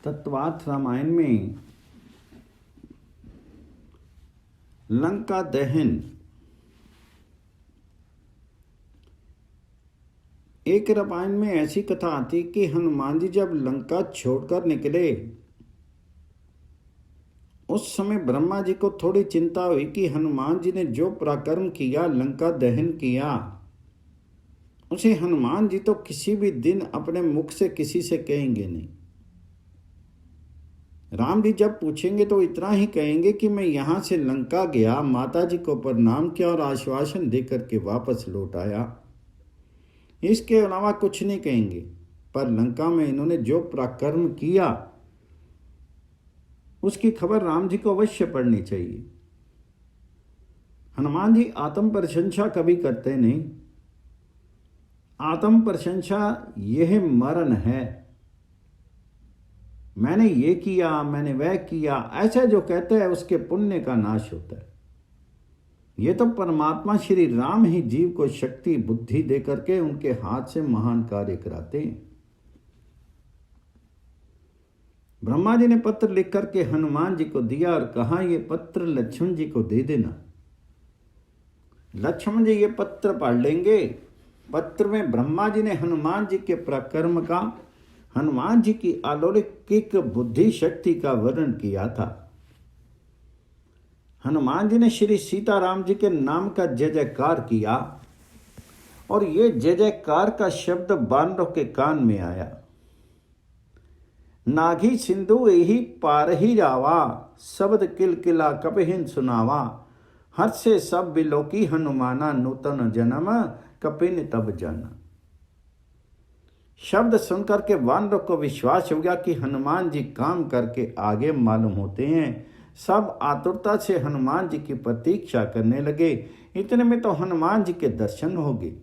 तत्वार्थ रामायण में लंका दहन एक रामायण में ऐसी कथा आती कि हनुमान जी जब लंका छोड़कर निकले उस समय ब्रह्मा जी को थोड़ी चिंता हुई कि हनुमान जी ने जो पराक्रम किया, लंका दहन किया, उसे हनुमान जी तो किसी भी दिन अपने मुख से किसी से कहेंगे नहीं। राम जी जब पूछेंगे तो इतना ही कहेंगे कि मैं यहाँ से लंका गया, माता जी को प्रणाम किया और आश्वासन देकर के वापस लौट आया। इसके अलावा कुछ नहीं कहेंगे। पर लंका में इन्होंने जो पराक्रम किया उसकी खबर राम जी को अवश्य पड़नी चाहिए। हनुमान जी आत्म प्रशंसा कभी करते नहीं। आत्म प्रशंसा यह मरण है। मैंने ये किया, मैंने वह किया, ऐसा जो कहते हैं उसके पुण्य का नाश होता है। ये तो परमात्मा श्री राम ही जीव को शक्ति बुद्धि दे करके उनके हाथ से महान कार्य कराते हैं। ब्रह्मा जी ने पत्र लिख करके हनुमान जी को दिया और कहा ये पत्र लक्ष्मण जी को दे देना। लक्ष्मण जी ये पत्र पढ़ लेंगे। पत्र में ब्रह्मा जी ने हनुमान जी के पराक्रम का, हनुमान जी की अलौकिक बुद्धि शक्ति का वर्णन किया था। हनुमान जी ने श्री सीताराम जी के नाम का जय जयकार किया और ये जय जयकार का शब्द बानरों के कान में आया। नाघी सिंधु यही पार ही जावा, शब्द किलकिला कपिहिन सुनावा, हर्ष से सब बिलोकी हनुमाना, नूतन जन्म कपिन तब जन। शब्द सुनकर के वानरों को विश्वास हो गया कि हनुमान जी काम करके आगे मालूम होते हैं। सब आतुरता से हनुमान जी की प्रतीक्षा करने लगे। इतने में तो हनुमान जी के दर्शन हो गए।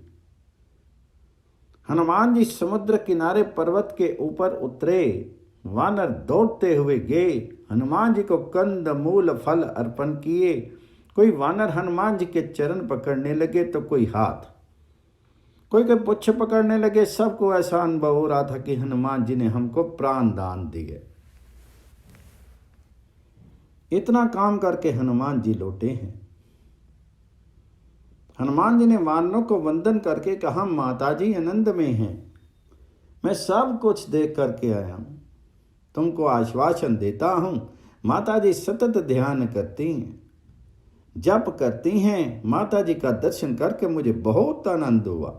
हनुमान जी समुद्र किनारे पर्वत के ऊपर उतरे। वानर दौड़ते हुए गए, हनुमान जी को कंद मूल फल अर्पण किए। कोई वानर हनुमान जी के चरण पकड़ने लगे तो कोई हाथ, कोई पुच्छ पकड़ने लगे। सबको ऐसा अनुभव हो रहा था कि हनुमान जी ने हमको प्राण दान दिए। इतना काम करके हनुमान जी लौटे हैं। हनुमान जी ने वानरों को वंदन करके कहा, माता जी आनंद में हैं, मैं सब कुछ देख करके आया हूं, तुमको आश्वासन देता हूं। माता जी सतत ध्यान करती हैं, जप करती हैं। माता जी का दर्शन करके मुझे बहुत आनंद हुआ।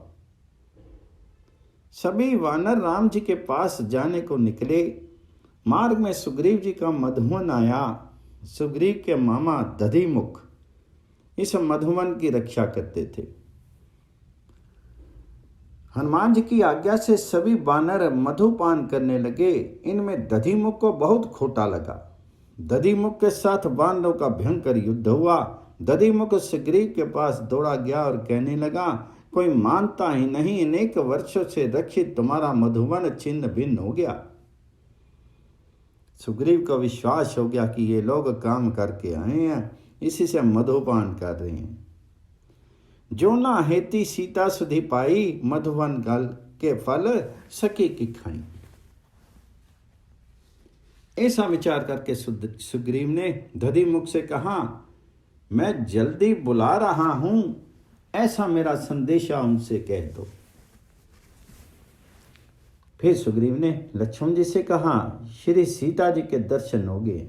सभी वानर राम जी के पास जाने को निकले। मार्ग में सुग्रीव जी का मधुवन आया। सुग्रीव के मामा दधिमुख इस मधुवन की रक्षा करते थे। हनुमान जी की आज्ञा से सभी वानर मधुपान करने लगे। इनमें दधिमुख को बहुत खोटा लगा। दधिमुख के साथ वानरों का भयंकर युद्ध हुआ। दधिमुख सुग्रीव के पास दौड़ा गया और कहने लगा, कोई मानता ही नहीं, अनेक वर्षों से रक्षित तुम्हारा मधुवन छिन्न भिन्न हो गया। सुग्रीव को विश्वास हो गया कि ये लोग काम करके आए हैं, इसी से मधुपान कर रहे हैं। जो ना हेती सीता सुधि पाई, मधुवन गल के फल सखी की खाई। ऐसा विचार करके सुग्रीव ने दधिमुख से कहा, मैं जल्दी बुला रहा हूं, ऐसा मेरा संदेशा उनसे कह दो। फिर सुग्रीव ने लक्ष्मण जी से कहा, श्री सीता जी के दर्शन हो गए,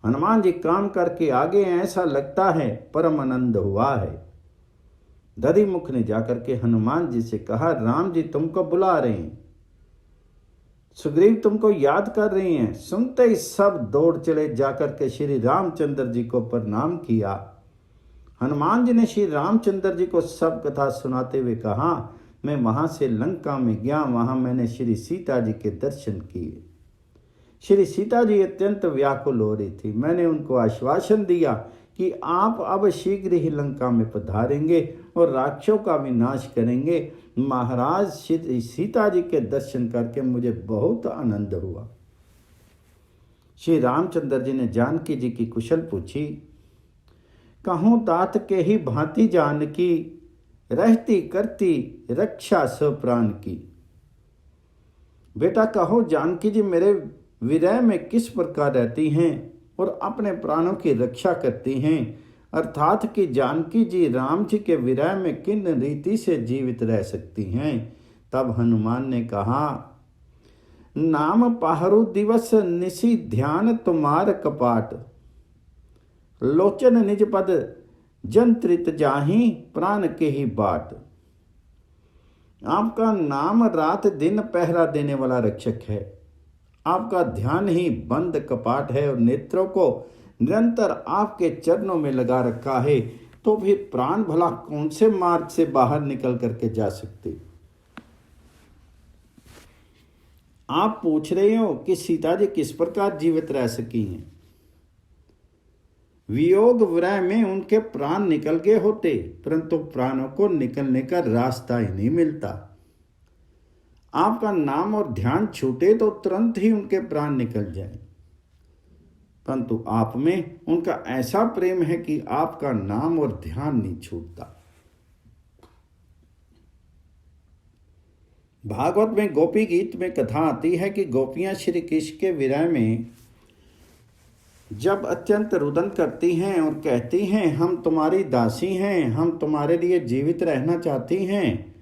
हनुमान जी काम करके आगे हैं, ऐसा लगता है परम आनंद हुआ है। दधिमुख ने जाकर के हनुमान जी से कहा, राम जी तुमको बुला रहे हैं, सुग्रीव तुमको याद कर रहे हैं। सुनते ही सब दौड़ चले, जाकर के श्री रामचंद्र जी को प्रणाम किया। हनुमान जी ने श्री रामचंद्र जी को सब कथा सुनाते हुए कहा, मैं वहां से लंका में गया, वहां मैंने श्री सीता जी के दर्शन किए। श्री सीता जी अत्यंत व्याकुल हो रही थी। मैंने उनको आश्वासन दिया कि आप अब शीघ्र ही लंका में पधारेंगे और राक्षसों का विनाश करेंगे। महाराज श्री सीता जी के दर्शन करके मुझे बहुत आनंद हुआ। श्री रामचंद्र जी ने जानकी जी की कुशल पूछी। कहूँ तात के ही भांति जानकी, रहती करती रक्षा सब प्राण की। बेटा कहो जानकी जी मेरे विरह में किस प्रकार रहती हैं और अपने प्राणों की रक्षा करती हैं, अर्थात कि जानकी जी राम जी के विरह में किन रीति से जीवित रह सकती हैं। तब हनुमान ने कहा, नाम पाहरु दिवस निशि ध्यान तुम्हार कपाट, लोचन निज पद जंत्रित जाही प्राण के ही बाट। आपका नाम रात दिन पहरा देने वाला रक्षक है। आपका ध्यान ही बंद कपाट है और नेत्रों को निरंतर आपके चरणों में लगा रखा है। तो फिर प्राण भला कौन से मार्ग से बाहर निकल करके जा सकते। आप पूछ रहे हो कि सीता जी किस प्रकार जीवित रह सकी हैं। वियोग विरह में उनके प्राण निकल गए होते, परंतु प्राणों को निकलने का रास्ता ही नहीं मिलता। आपका नाम और ध्यान छूटे तो तुरंत ही उनके प्राण निकल जाए, परंतु आप में उनका ऐसा प्रेम है कि आपका नाम और ध्यान नहीं छूटता। भागवत में गोपी गीत में कथा आती है कि गोपियां श्री कृष्ण के विरह में जब अत्यंत रुदन करती हैं और कहती हैं, हम तुम्हारी दासी हैं, हम तुम्हारे लिए जीवित रहना चाहती हैं,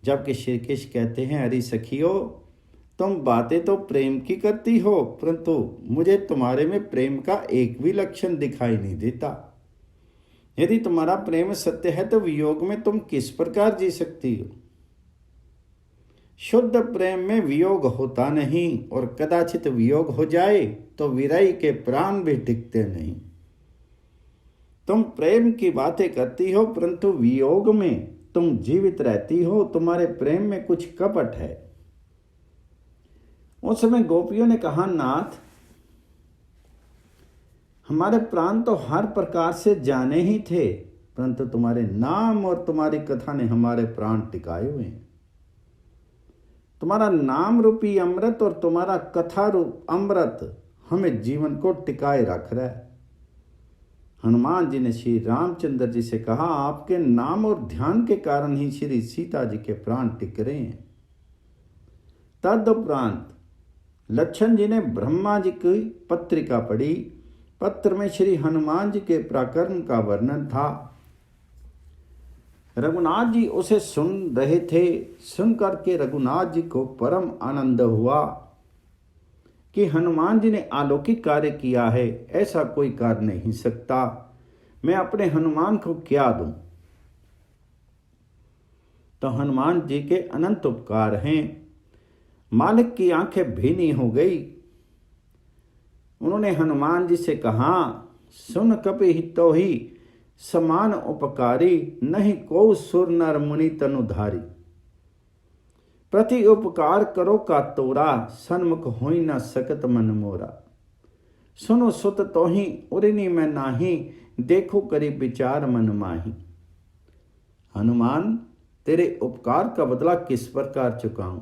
जबकि श्री कृष्ण कहते हैं, अरे सखियो, तुम बातें तो प्रेम की करती हो, परंतु मुझे तुम्हारे में प्रेम का एक भी लक्षण दिखाई नहीं देता। यदि तुम्हारा प्रेम सत्य है तो वियोग में तुम किस प्रकार जी सकती हो। शुद्ध प्रेम में वियोग होता नहीं, और कदाचित वियोग हो जाए तो विरही के प्राण भी टिकते नहीं। तुम प्रेम की बातें करती हो, परंतु वियोग में तुम जीवित रहती हो। तुम्हारे प्रेम में कुछ कपट है। उस समय गोपियों ने कहा, नाथ, हमारे प्राण तो हर प्रकार से जाने ही थे, परंतु तुम्हारे नाम और तुम्हारी कथा ने हमारे प्राण टिकाए हुए हैं। तुम्हारा नाम रूपी अमृत और तुम्हारा कथा रूप अमृत हमें जीवन को टिकाए रख रहा है। हनुमान जी ने श्री रामचंद्र जी से कहा, आपके नाम और ध्यान के कारण ही श्री सीता जी के प्राण टिक रहे हैं। तदुपरांत लक्ष्मण जी ने ब्रह्मा जी की पत्रिका पढ़ी। पत्र में श्री हनुमान जी के पराक्रम का वर्णन था। रघुनाथ जी उसे सुन रहे थे। सुनकर के रघुनाथ जी को परम आनंद हुआ कि हनुमान जी ने अलौकिक कार्य किया है, ऐसा कोई कर नहीं सकता। मैं अपने हनुमान को क्या दूं। तो हनुमान जी के अनंत उपकार हैं। मालिक की आंखें भीनी हो गई। उन्होंने हनुमान जी से कहा, सुन कपि हितो ही समान उपकारी, नहीं को सुर नर मुनि तनुधारी। प्रति उपकार करो का तोरा, सन्मुख होई न सकत मन मोरा। सुनो सुत तो ही उरिनी मैं नाही, देखो करी विचार मन माही। हनुमान, तेरे उपकार का बदला किस प्रकार चुकाऊं।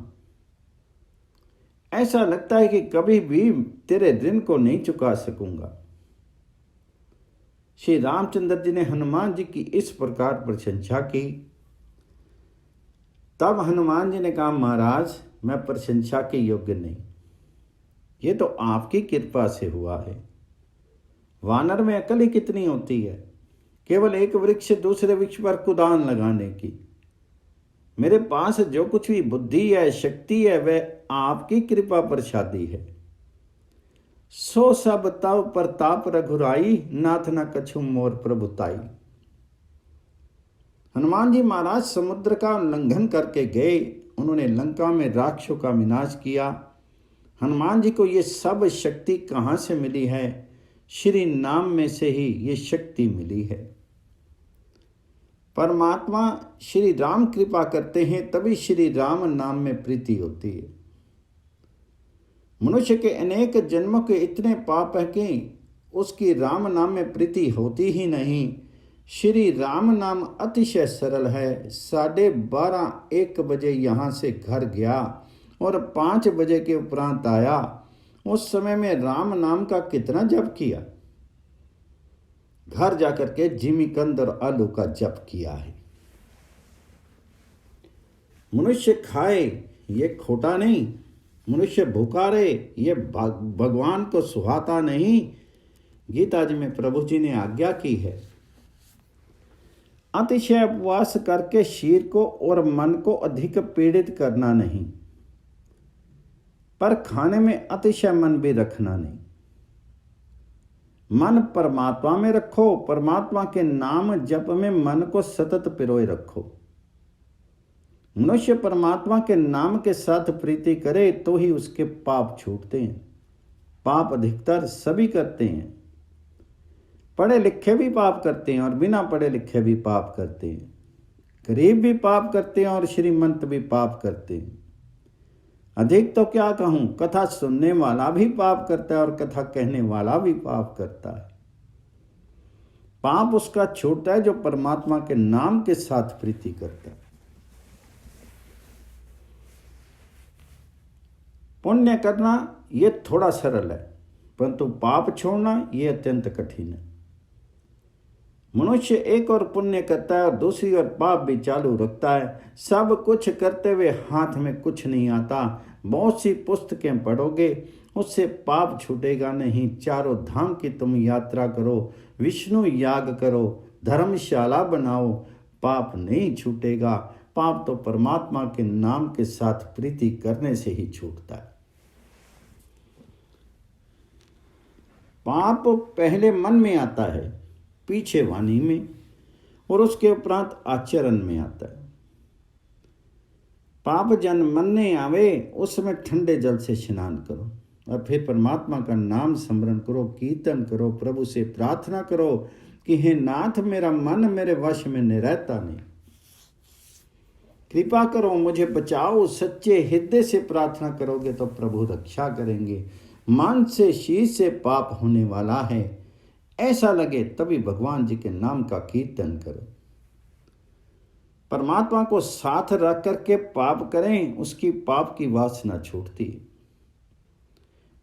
ऐसा लगता है कि कभी भी तेरे ऋण को नहीं चुका सकूंगा। श्री रामचंद्र जी ने हनुमान जी की इस प्रकार प्रशंसा की। तब हनुमान जी ने कहा, महाराज, मैं प्रशंसा के योग्य नहीं, ये तो आपकी कृपा से हुआ है। वानर में अकल ही कितनी होती है, केवल एक वृक्ष से दूसरे वृक्ष पर कुदान लगाने की। मेरे पास जो कुछ भी बुद्धि है, शक्ति है, वह आपकी कृपा प्रसादी है। सो सब तव प्रताप रघुराई, नाथ न कछु मोर प्रभुताई। हनुमान जी महाराज समुद्र का उल्लंघन करके गए। उन्होंने लंका में राक्षसों का विनाश किया। हनुमान जी को ये सब शक्ति कहाँ से मिली है? श्री नाम में से ही ये शक्ति मिली है। परमात्मा श्री राम कृपा करते हैं, तभी श्री राम नाम में प्रीति होती है। मनुष्य के अनेक जन्मों के इतने पाप हैं कि उसकी राम नाम में प्रीति होती ही नहीं। श्री राम नाम अतिशय सरल है। 12:30-1 बजे यहाँ से घर गया और 5 बजे के उपरांत आया। उस समय में राम नाम का कितना जप किया। घर जाकर के जिमीकंद और आलू का जप किया है। मनुष्य खाए ये खोटा नहीं, मनुष्य भूखा रहे, ये भगवान को सुहाता नहीं। गीता जी में प्रभु जी ने आज्ञा की है। अतिशय उपवास करके शरीर को और मन को अधिक पीड़ित करना नहीं, पर खाने में अतिशय मन भी रखना नहीं। मन परमात्मा में रखो, परमात्मा के नाम जप में मन को सतत पिरोए रखो। मनुष्य परमात्मा के नाम के साथ प्रीति करे तो ही उसके पाप छूटते हैं। पाप अधिकतर सभी करते हैं, पढ़े लिखे भी पाप करते हैं और बिना पढ़े लिखे भी पाप करते हैं। गरीब भी पाप करते हैं और श्रीमंत भी पाप करते हैं। अधिक तो क्या कहूं, कथा सुनने वाला भी पाप करता है और कथा कहने वाला भी पाप करता है। पाप उसका छूटता है जो परमात्मा के नाम के साथ प्रीति करता है। पुण्य करना यह थोड़ा सरल है, परंतु पाप छोड़ना यह अत्यंत कठिन है। मनुष्य एक और पुण्य करता है और दूसरी ओर पाप भी चालू रखता है। सब कुछ करते हुए हाथ में कुछ नहीं आता। बहुत सी पुस्तकें पढ़ोगे, उससे पाप छूटेगा नहीं। चारों धाम की तुम यात्रा करो, विष्णु याग करो, धर्मशाला बनाओ, पाप नहीं छूटेगा। पाप तो परमात्मा के नाम के साथ प्रीति करने से ही छूटता है। पाप पहले मन में आता है, पीछे वाणी में, और उसके उपरांत आचरण में आता है। पाप जन मन में आवे, उसमें ठंडे जल से स्नान करो और फिर परमात्मा का नाम स्मरण करो, कीर्तन करो, प्रभु से प्रार्थना करो कि हे नाथ, मेरा मन मेरे वश में नहीं रहता, नहीं, कृपा करो, मुझे बचाओ। सच्चे हृदय से प्रार्थना करोगे तो प्रभु रक्षा करेंगे। मन से शीश से पाप होने वाला है, ऐसा लगे तभी भगवान जी के नाम का कीर्तन करो। परमात्मा को साथ रख करके पाप करें, उसकी पाप की वासना छूटती है।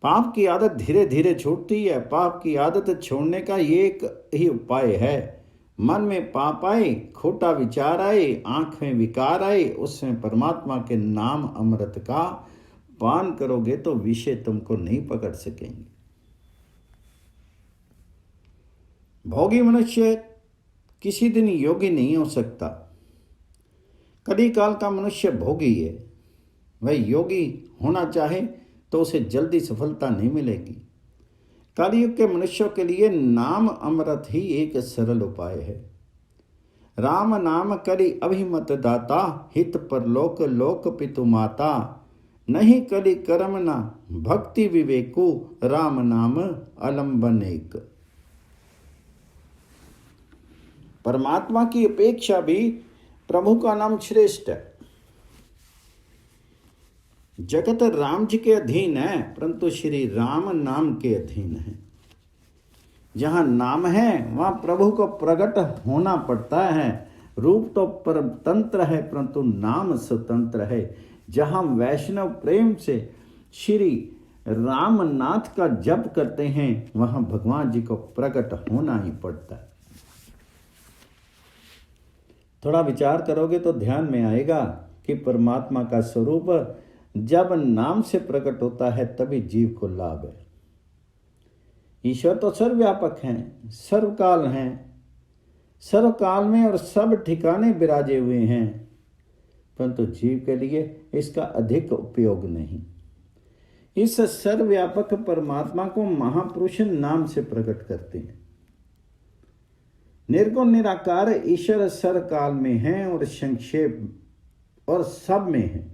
पाप की आदत धीरे धीरे छूटती है। पाप की आदत छोड़ने का ये एक ही उपाय है। मन में पाप आए, खोटा विचार आए, आंख में विकार आए, उसमें परमात्मा के नाम अमृत का पान करोगे तो विषय तुमको नहीं पकड़ सकेंगे। भोगी मनुष्य किसी दिन योगी नहीं हो सकता। कली काल का मनुष्य भोगी है। वह योगी होना चाहे तो उसे जल्दी सफलता नहीं मिलेगी। कलयुग के मनुष्यों के लिए नाम अमृत ही एक सरल उपाय है। राम नाम करी अभिमत दाता, हित परलोक लोक पितु माता। नहीं कली कर्म ना भक्ति विवेकु, राम नाम अलंबन एक। परमात्मा की अपेक्षा भी प्रभु का नाम श्रेष्ठ है। जगत राम जी के अधीन है, परंतु श्री राम नाम के अधीन है। जहां नाम है वहां प्रभु को प्रकट होना पड़ता है। रूप तो परतंत्र है, परंतु नाम स्वतंत्र है। जहां वैष्णव प्रेम से श्री रामनाथ का जप करते हैं, वहां भगवान जी को प्रकट होना ही पड़ता है। थोड़ा विचार करोगे तो ध्यान में आएगा कि परमात्मा का स्वरूप जब नाम से प्रकट होता है तभी जीव को लाभ है। ईश्वर तो सर्वव्यापक हैं, सर्वकाल हैं, सर्वकाल में और सब ठिकाने विराजे हुए हैं, परंतु जीव के लिए इसका अधिक उपयोग नहीं। इस सर्वव्यापक परमात्मा को महापुरुष नाम से प्रकट करते हैं। निर्गुण निराकार ईश्वर सर्वकाल में है और संक्षेप और सब में है।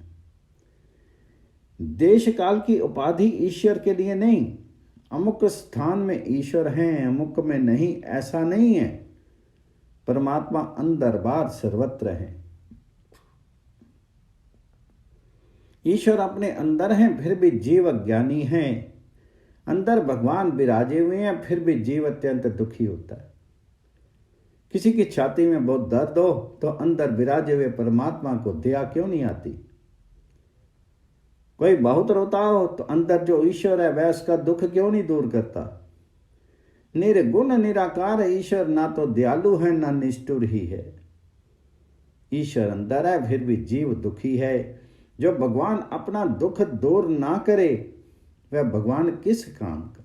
देश काल की उपाधि ईश्वर के लिए नहीं। अमुक स्थान में ईश्वर हैं, अमुक में नहीं, ऐसा नहीं है। परमात्मा अंदर बाहर सर्वत्र है। ईश्वर अपने अंदर हैं, फिर भी जीव अज्ञानी हैं। अंदर भगवान विराजे हुए हैं, फिर भी जीव अत्यंत दुखी होता है। किसी की छाती में बहुत दर्द हो तो अंदर विराजे हुए परमात्मा को दया क्यों नहीं आती? कोई बहुत रोता हो तो अंदर जो ईश्वर है वह उसका दुख क्यों नहीं दूर करता? निर्गुण निराकार ईश्वर ना तो दयालु है ना निष्ठुर ही है। ईश्वर अंदर है, फिर भी जीव दुखी है। जो भगवान अपना दुख दूर ना करे वह भगवान किस काम का।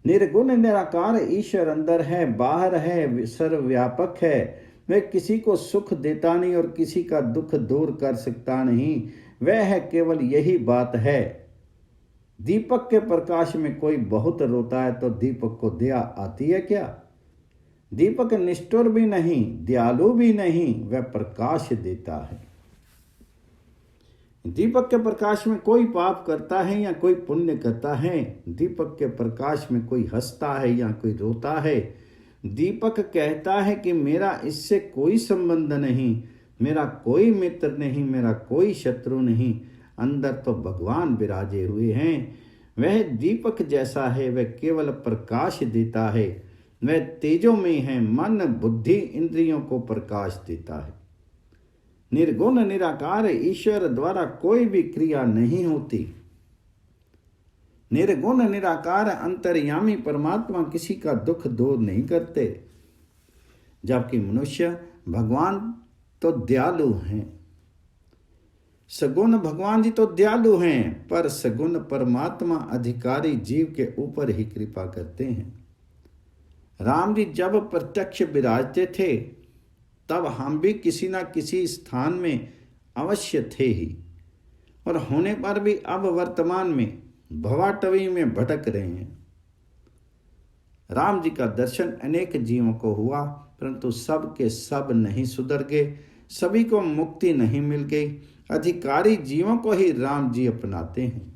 निर्गुण निराकार ईश्वर अंदर है, बाहर है, सर्वव्यापक है। वह किसी को सुख देता नहीं और किसी का दुख दूर कर सकता नहीं। वह है, केवल यही बात है। दीपक के प्रकाश में कोई बहुत रोता है तो दीपक को दया आती है क्या? दीपक निष्ठुर भी नहीं, दयालु भी नहीं, वह प्रकाश देता है। दीपक के प्रकाश में कोई पाप करता है या कोई पुण्य करता है। दीपक के प्रकाश में कोई हंसता है या कोई रोता है। दीपक कहता है कि मेरा इससे कोई संबंध नहीं, मेरा कोई मित्र नहीं, मेरा कोई शत्रु नहीं। अंदर तो भगवान विराजे हुए हैं। वह दीपक जैसा है, वह केवल प्रकाश देता है। वह तेजो में है, मन बुद्धि इंद्रियों को प्रकाश देता है। निर्गुण निराकार ईश्वर द्वारा कोई भी क्रिया नहीं होती। निर्गुण निराकार अंतर्यामी परमात्मा किसी का दुख दूर नहीं करते। जबकि मनुष्य भगवान तो दयालु हैं। सगुण भगवान जी तो दयालु हैं, पर सगुण परमात्मा अधिकारी जीव के ऊपर ही कृपा करते हैं। राम जी जब प्रत्यक्ष विराजते थे तब हम भी किसी न किसी स्थान में अवश्य थे ही, और होने पर भी अब वर्तमान में भवाटवी में भटक रहे हैं। राम जी का दर्शन अनेक जीवों को हुआ, परंतु सब के सब नहीं सुधर गए, सभी को मुक्ति नहीं मिल गई। अधिकारी जीवों को ही राम जी अपनाते हैं।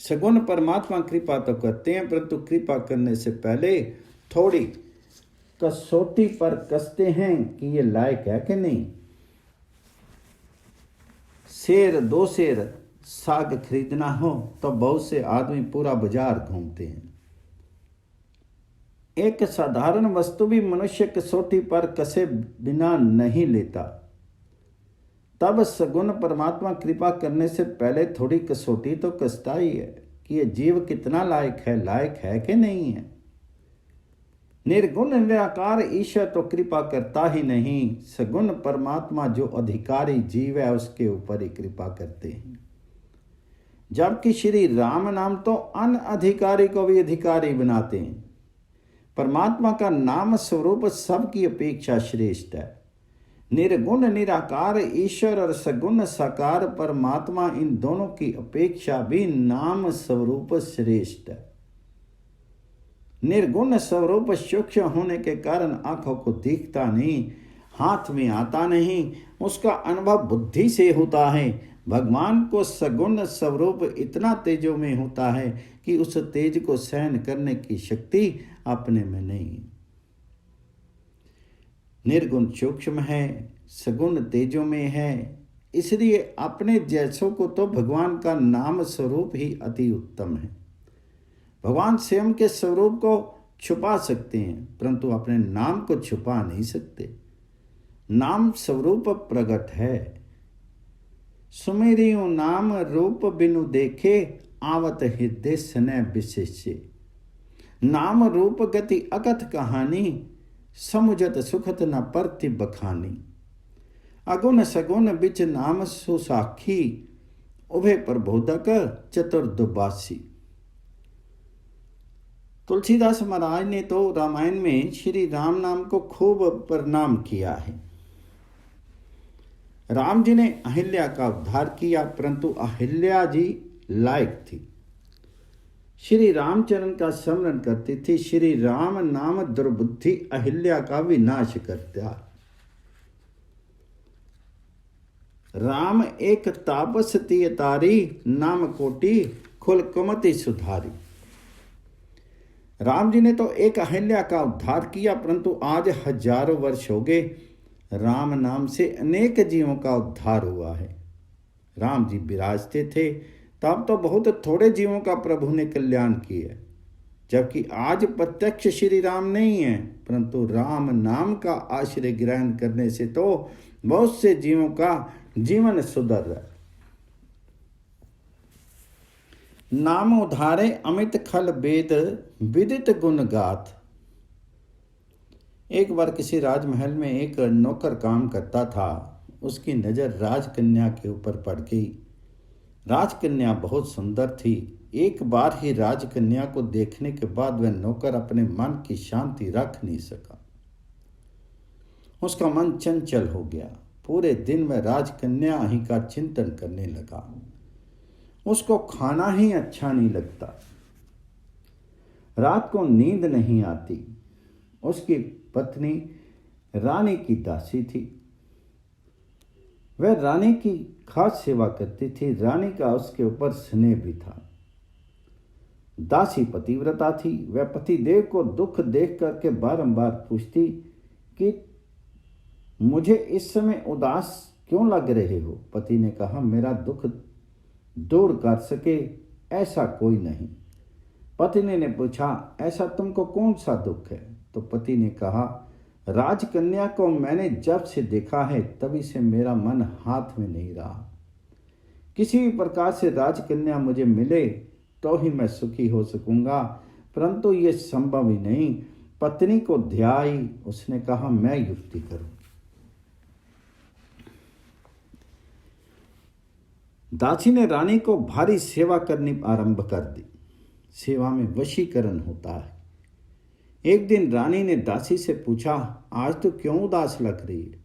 सगुण परमात्मा कृपा तो करते हैं, परंतु कृपा करने से पहले थोड़ी कसौटी पर कसते हैं कि ये लायक है कि नहीं। शेर दो शेर साग खरीदना हो तो बहुत से आदमी पूरा बाजार घूमते हैं। एक साधारण वस्तु भी मनुष्य कसौटी पर कसे बिना नहीं लेता। तब सगुण परमात्मा कृपा करने से पहले थोड़ी कसौटी तो कसता ही है कि ये जीव कितना लायक है कि नहीं है। निर्गुण निराकार ईश्वर तो कृपा करता ही नहीं, सगुण परमात्मा जो अधिकारी जीव है उसके ऊपर ही कृपा करते हैं। जबकि श्री राम नाम तो अनअधिकारी को भी अधिकारी बनाते हैं। परमात्मा का नाम स्वरूप सबकी अपेक्षा श्रेष्ठ है। निर्गुण निराकार ईश्वर और सगुण साकार परमात्मा, इन दोनों की अपेक्षा भी नाम स्वरूप श्रेष्ठ है। निर्गुण स्वरूप सूक्ष्म होने के कारण आंखों को दिखता नहीं, हाथ में आता नहीं, उसका अनुभव बुद्धि से होता है। भगवान को सगुण स्वरूप इतना तेजो में होता है कि उस तेज को सहन करने की शक्ति अपने में नहीं। निर्गुण सूक्ष्म है, सगुण तेजो में है, इसलिए अपने जैसों को तो भगवान का नाम स्वरूप ही अति उत्तम है। भगवान स्वयं के स्वरूप को छुपा सकते हैं, परंतु अपने नाम को छुपा नहीं सकते। नाम स्वरूप प्रगट है। सुमेरियो नाम रूप बिनु देखे, आवत हृदय स्नेह विशेष। नाम रूप गति अकथ कहानी, समुझत सुखत न परति बखानी। अगुण सगुण बिच नाम सुसाखी, उभय प्रबोधक चतुर्दुबासी। तुलसीदास महाराज ने तो रामायण में श्री राम नाम को खूब प्रणाम किया है। राम जी ने अहिल्या का उद्धार किया, परंतु अहिल्या जी लायक थी, श्री रामचरण का स्मरण करती थी। श्री राम नाम दुर्बुद्धि अहिल्या का विनाश करता। राम एक तापस तिय तारी, नाम कोटि खुल कुमति सुधारी। राम जी ने तो एक अहिल्या का उद्धार किया, परंतु आज हजारों वर्ष हो गए, राम नाम से अनेक जीवों का उद्धार हुआ है। राम जी विराजते थे तब तो बहुत थोड़े जीवों का प्रभु ने कल्याण किया, जबकि आज प्रत्यक्ष श्री राम नहीं है, परंतु राम नाम का आश्रय ग्रहण करने से तो बहुत से जीवों का जीवन सुधर रहा है। नाम उधारे अमित खल वेद, विदित गुण गाथ। एक बार किसी राजमहल में एक नौकर काम करता था। उसकी नज़र राजकन्या के ऊपर पड़ गई। राजकन्या बहुत सुंदर थी। एक बार ही राजकन्या को देखने के बाद वह नौकर अपने मन की शांति रख नहीं सका। उसका मन चंचल हो गया। पूरे दिन वह राजकन्या ही का चिंतन करने लगा। उसको खाना ही अच्छा नहीं लगता। रात को नींद नहीं आती। उसकी पत्नी रानी की दासी थी। वह रानी की खास सेवा करती थी। रानी का उसके ऊपर स्नेह भी था। दासी पतिव्रता थी। वह पतिदेव को दुख देख करके बारंबार पूछती कि मुझे इस समय उदास क्यों लग रहे हो। पति ने कहा, मेरा दुख दूर कर सके ऐसा कोई नहीं। पत्नी ने पूछा, ऐसा तुमको कौन सा दुख है। तो पति ने कहा, राजकन्या को मैंने जब से देखा है तभी से मेरा मन हाथ में नहीं रहा। किसी भी प्रकार से राजकन्या मुझे मिले तो ही मैं सुखी हो सकूंगा, परंतु ये संभव ही नहीं। पत्नी को ध्याई। उसने कहा, मैं युक्ति करूं। दासी ने रानी को भारी सेवा करनी आरंभ कर दी। सेवा में वशीकरण होता है। एक दिन रानी ने दासी से पूछा, आज तो क्यों उदास लग रही है।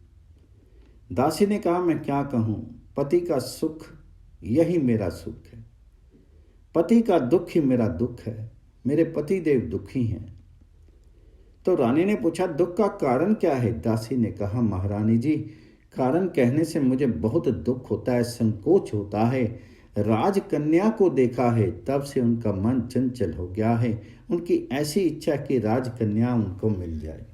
दासी ने कहा, मैं क्या कहूँ, पति का सुख यही मेरा सुख है। पति का दुख ही मेरा दुख है। मेरे पति देव दुखी हैं। तो रानी ने पूछा, दुख का कारण क्या है। दासी ने कहा, महारानी जी, कारण कहने से मुझे बहुत दुख होता है, संकोच होता है। राजकन्या को देखा है तब से उनका मन चंचल हो गया है। उनकी ऐसी इच्छा कि राजकन्या उनको मिल जाए।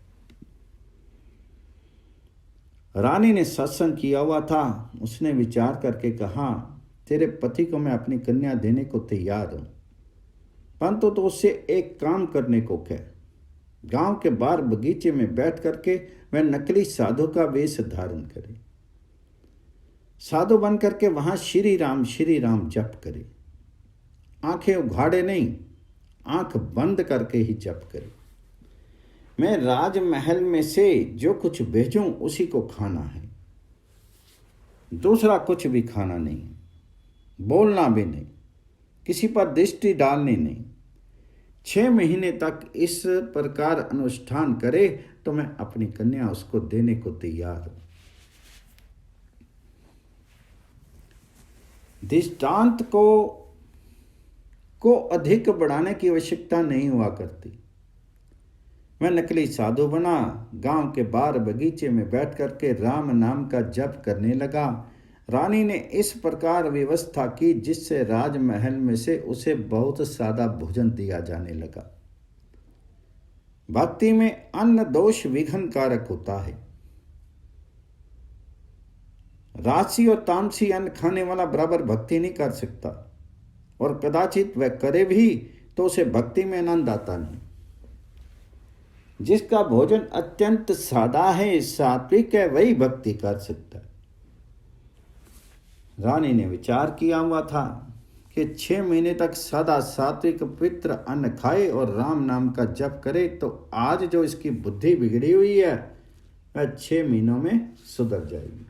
रानी ने सत्संग किया हुआ था। उसने विचार करके कहा, तेरे पति को मैं अपनी कन्या देने को तैयार हूं, परंतु तो उससे एक काम करने को कह। गांव के बाहर बगीचे में बैठ करके वह नकली साधु का वेश धारण करे। साधु बन करके वहां श्री राम जप करे। आंखें उघाड़े नहीं, आंख बंद करके ही जप करे। मैं राजमहल में से जो कुछ भेजूं उसी को खाना है, दूसरा कुछ भी खाना नहीं, बोलना भी नहीं, किसी पर दृष्टि डालनी नहीं। 6 महीने तक इस प्रकार अनुष्ठान करे तो मैं अपनी कन्या उसको देने को तैयार हूं। दृष्टांत को अधिक बढ़ाने की आवश्यकता नहीं हुआ करती। मैं नकली साधु बना, गांव के बाहर बगीचे में बैठ करके राम नाम का जप करने लगा। रानी ने इस प्रकार व्यवस्था की जिससे राजमहल में से उसे बहुत सादा भोजन दिया जाने लगा। भक्ति में अन्न दोष विघ्न कारक होता है। राजसी और तामसी अन्न खाने वाला बराबर भक्ति नहीं कर सकता, और कदाचित वह करे भी तो उसे भक्ति में आनंद आता नहीं। जिसका भोजन अत्यंत सादा है, सात्विक है, वही भक्ति कर सकता है। रानी ने विचार किया हुआ था कि 6 महीने तक सादा सात्विक पवित्र अन्न खाए और राम नाम का जप करे तो आज जो इसकी बुद्धि बिगड़ी हुई है वह 6 महीनों में सुधर जाएगी।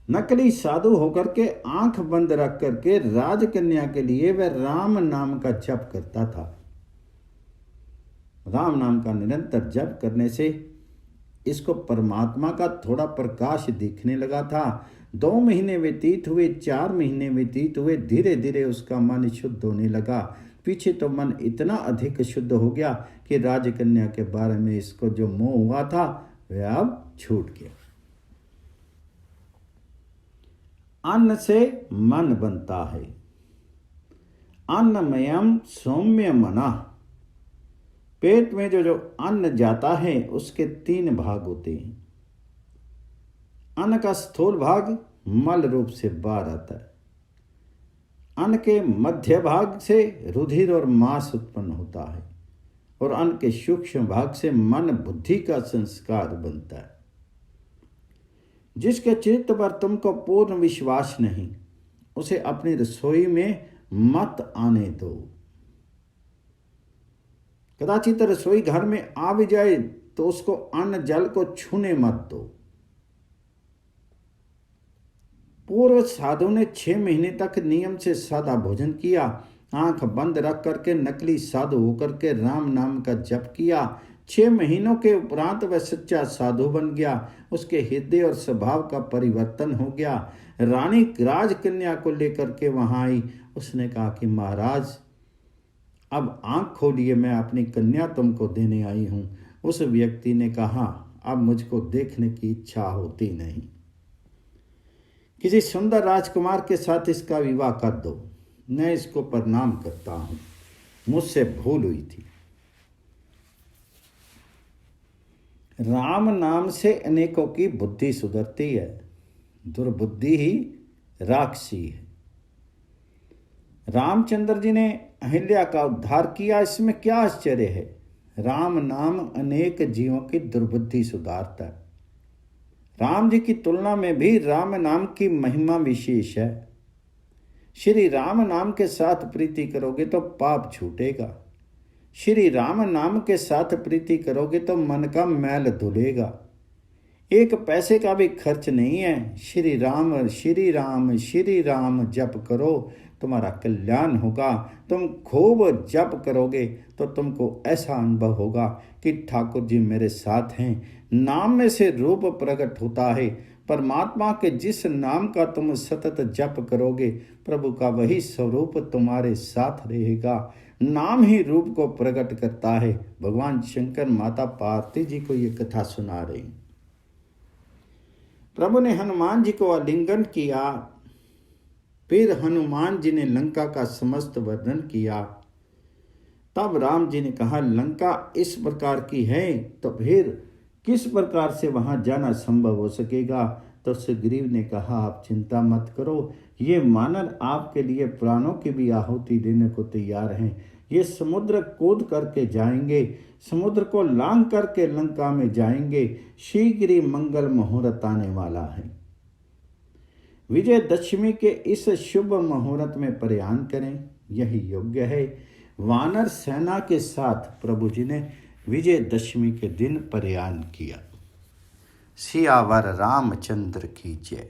नकली साधु होकर के आंख बंद रख करके राजकन्या के लिए वह राम नाम का जप करता था। राम नाम का निरंतर जप करने से इसको परमात्मा का थोड़ा प्रकाश दिखने लगा था। 2 महीने व्यतीत हुए, 4 महीने व्यतीत हुए, धीरे धीरे उसका मन शुद्ध होने लगा। पीछे तो मन इतना अधिक शुद्ध हो गया कि राजकन्या के बारे में इसको जो मोह हुआ था वह अब छूट गया। अन्न से मन बनता है। अन्नमयम सौम्य मना। पेट में जो अन्न जाता है उसके 3 भाग होते हैं। अन्न का स्थूल भाग मल रूप से बाहर आता है। अन्न के मध्य भाग से रुधिर और मांस उत्पन्न होता है, और अन्न के सूक्ष्म भाग से मन बुद्धि का संस्कार बनता है। जिसके चित्त पर तुमको पूर्ण विश्वास नहीं, उसे अपनी रसोई में मत आने दो। कदाचित रसोई घर में आ भी जाए तो उसको अन्न जल को छूने मत दो। पूर्व साधु ने 6 महीने तक नियम से सादा भोजन किया, आंख बंद रख करके नकली साधु होकर के राम नाम का जप किया। 6 महीनों के उपरांत वह सच्चा साधु बन गया। उसके हृदय और स्वभाव का परिवर्तन हो गया। रानी राजकन्या को लेकर के वहां आई। उसने कहा कि महाराज, अब आंख खोलिए, मैं अपनी कन्या तुमको देने आई हूं। उस व्यक्ति ने कहा, अब मुझको देखने की इच्छा होती नहीं, किसी सुंदर राजकुमार के साथ इसका विवाह कर दो। मैं इसको प्रणाम करता हूं, मुझसे भूल हुई थी। राम नाम से अनेकों की बुद्धि सुधरती है, दुर्बुद्धि ही राक्षसी है। रामचंद्र जी ने अहिल्या का उद्धार किया, इसमें क्या आश्चर्य है। राम नाम अनेक जीवों की दुर्बुद्धि सुधारता है। राम जी की तुलना में भी राम नाम की महिमा विशेष है। श्री राम नाम के साथ प्रीति करोगे तो पाप छूटेगा। श्री राम नाम के साथ प्रीति करोगे तो मन का मैल धुलेगा। एक पैसे का भी खर्च नहीं है। श्री राम श्री राम श्री राम जप करो, तुम्हारा कल्याण होगा। तुम खूब जप करोगे तो तुमको ऐसा अनुभव होगा कि ठाकुर जी मेरे साथ हैं। नाम में से रूप प्रकट होता है। परमात्मा के जिस नाम का तुम सतत जप करोगे, प्रभु का वही स्वरूप तुम्हारे साथ रहेगा। नाम ही रूप को प्रकट करता है। भगवान शंकर माता पार्वती जी को ये कथा सुना रहे। प्रभु ने हनुमान जी को आलिंगन किया, फिर हनुमान जी ने लंका का समस्त वर्णन किया। तब राम जी ने कहा, लंका इस प्रकार की है तो फिर किस प्रकार से वहां जाना संभव हो सकेगा। तो सुग्रीव ने कहा, आप चिंता मत करो, ये वानर आपके लिए प्राणों की भी आहुति देने को तैयार हैं। ये समुद्र कूद करके जाएंगे, समुद्र को लांघ करके लंका में जाएंगे। शीघ्र ही मंगल मुहूर्त आने वाला है। विजयदशमी के इस शुभ मुहूर्त में प्रयाण करें, यही योग्य है। वानर सेना के साथ प्रभु जी ने विजयदशमी के दिन प्रयाण किया। सियावर रामचंद्र की जय।